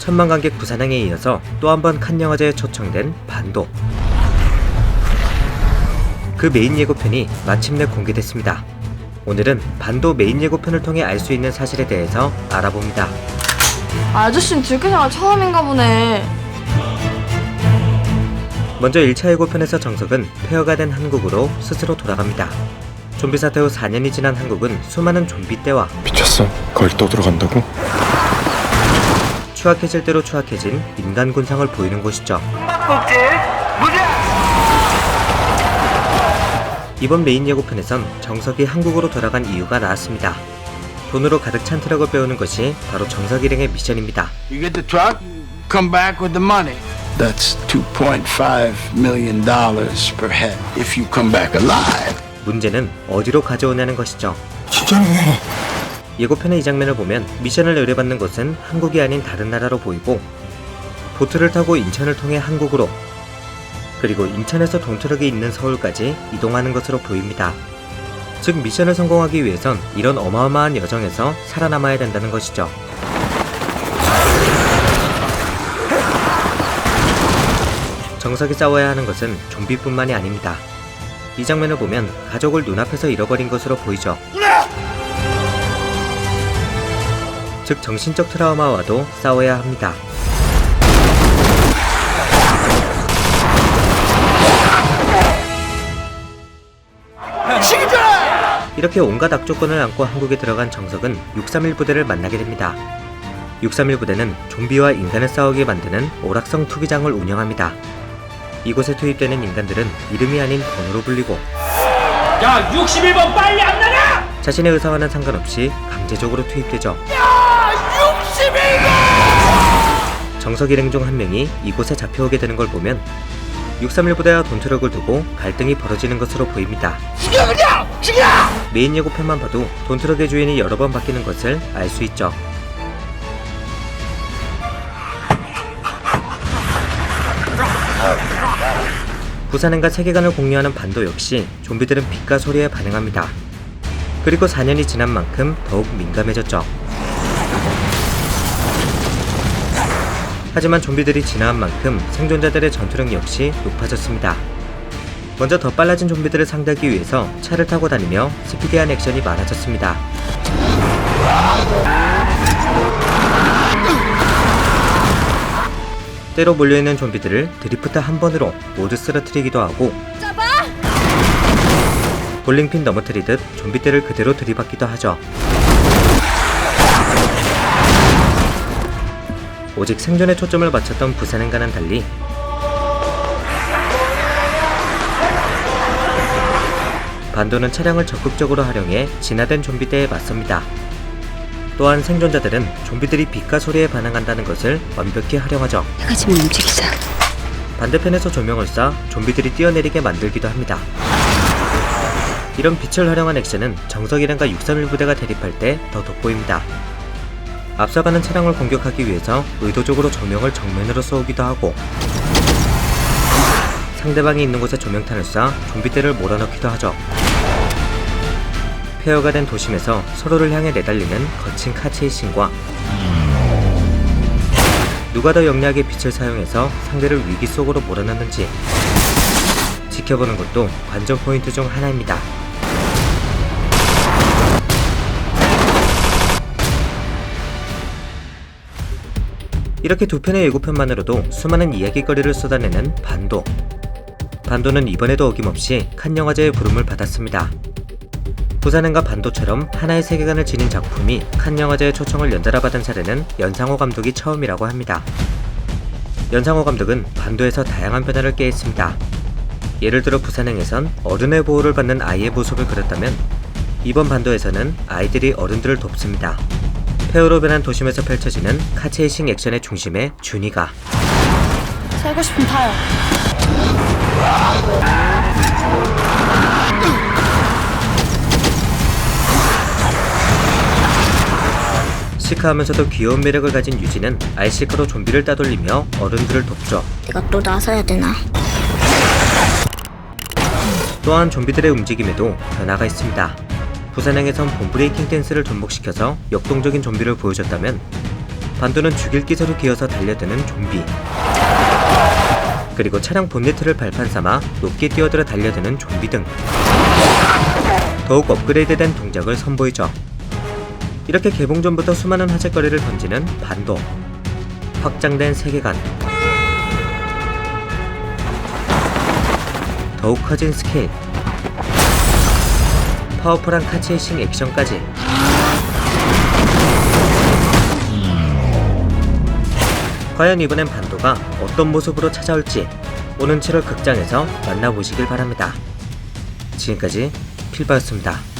천만 관객 부산행에 이어서 또 한 번 칸 영화제에 초청된 반도. 그 메인 예고편이 마침내 공개됐습니다. 오늘은 반도 메인 예고편을 통해 알 수 있는 사실에 대해서 알아봅니다. 아저씨는 들켜생활 처음인가 보네. 먼저 1차 예고편에서 정석은 폐허가 된 한국으로 스스로 돌아갑니다. 좀비 사태 후 4년이 지난 한국은 수많은 좀비 떼와 미쳤어? 거길 또 들어간다고? 추악해질 대로 추악해진 인간 군상을 보이는 곳이죠. 이번 메인 예고편에선 정석이 한국으로 돌아간 이유가 나왔습니다. 돈으로 가득 찬 트럭을 빼오는 것이 바로 정석 일행의 미션입니다. You get the truck, come back with the money. That's $2.5 million per head if you come back alive. 문제는 어디로 가져오냐는 것이죠. 진짜네. 예고편의 이 장면을 보면 미션을 의뢰받는 것은 한국이 아닌 다른 나라로 보이고, 보트를 타고 인천을 통해 한국으로, 그리고 인천에서 돈트럭이 있는 서울까지 이동하는 것으로 보입니다. 즉 미션을 성공하기 위해선 이런 어마어마한 여정에서 살아남아야 된다는 것이죠. 정석이 싸워야 하는 것은 좀비뿐만이 아닙니다. 이 장면을 보면 가족을 눈앞에서 잃어버린 것으로 보이죠. 즉 정신적 트라우마와도 싸워야 합니다. 이렇게 온갖 악조건을 안고 한국에 들어간 정석은 631 부대를 만나게 됩니다. 631 부대는 좀비와 인간을 싸우게 만드는 오락성 투기장을 운영합니다. 이곳에 투입되는 인간들은 이름이 아닌 번호로 불리고, 야 61번 빨리 안 나가! 자신의 의사와는 상관없이 강제적으로 투입되죠. 야 61번! 정석 일행 중 한 명이 이곳에 잡혀오게 되는 걸 보면 631 부대와 돈트럭을 두고 갈등이 벌어지는 것으로 보입니다. 죽여 그냥! 죽여! 메인 예고편만 봐도 돈트럭의 주인이 여러 번 바뀌는 것을 알 수 있죠. 부산행과 세계관을 공유하는 반도 역시 좀비들은 빛과 소리에 반응합니다. 그리고 4년이 지난 만큼 더욱 민감해졌죠. 하지만 좀비들이 진화한 만큼 생존자들의 전투력 역시 높아졌습니다. 먼저 더 빨라진 좀비들을 상대하기 위해서 차를 타고 다니며 스피디한 액션이 많아졌습니다. 때로 몰려있는 좀비들을 드리프트 한 번으로 모두 쓰러뜨리기도 하고, 볼링핀 넘어뜨리듯 좀비들을 그대로 들이받기도 하죠. 오직 생존에 초점을 맞췄던 부산행과는 달리 반도는 차량을 적극적으로 활용해 진화된 좀비대에 맞섭니다. 또한 생존자들은 좀비들이 빛과 소리에 반응한다는 것을 완벽히 활용하죠. 해가 지면 움직이자. 반대편에서 조명을 쏴 좀비들이 뛰어내리게 만들기도 합니다. 이런 빛을 활용한 액션은 정석 일행과 631 부대가 대립할 때 더 돋보입니다. 앞서가는 차량을 공격하기 위해서 의도적으로 조명을 정면으로 쏘기도 하고, 상대방이 있는 곳에 조명탄을 쏴 좀비들을 몰아넣기도 하죠. 폐허가 된 도심에서 서로를 향해 내달리는 거친 카체이싱과 누가 더 영리하게 빛을 사용해서 상대를 위기 속으로 몰아넣는지 지켜보는 것도 관전 포인트 중 하나입니다. 이렇게 두 편의 예고편만으로도 수많은 이야기거리를 쏟아내는 반도. 반도는 이번에도 어김없이 칸 영화제의 부름을 받았습니다. 부산행과 반도처럼 하나의 세계관을 지닌 작품이 칸 영화제의 초청을 연달아 받은 사례는 연상호 감독이 처음이라고 합니다. 연상호 감독은 반도에서 다양한 변화를 꾀했습니다. 예를 들어 부산행에선 어른의 보호를 받는 아이의 모습을 그렸다면, 이번 반도에서는 아이들이 어른들을 돕습니다. 폐허로 변한 도심에서 펼쳐지는 카체이싱 액션의 중심에 준이가, 살고 싶으면 타요. 시크하면서도 귀여운 매력을 가진 유진은 아이시크로 좀비를 따돌리며 어른들을 돕죠. 내가 또 나서야 되나? 또한 좀비들의 움직임에도 변화가 있습니다. 부산행에선 봄브레이킹 댄스를 접목시켜서 역동적인 좀비를 보여줬다면, 반도는 죽일 기세로 기어서 달려드는 좀비, 그리고 차량 본네트를 발판 삼아 높게 뛰어들어 달려드는 좀비 등 더욱 업그레이드된 동작을 선보이죠. 이렇게 개봉 전부터 수많은 화제거리를 던지는 반도. 확장된 세계관, 더욱 커진 스케일, 파워풀한 카체이싱 액션까지 과연 이번엔 반도가 어떤 모습으로 찾아올지 오는 7월 극장에서 만나보시길 바랍니다. 지금까지 필바였습니다.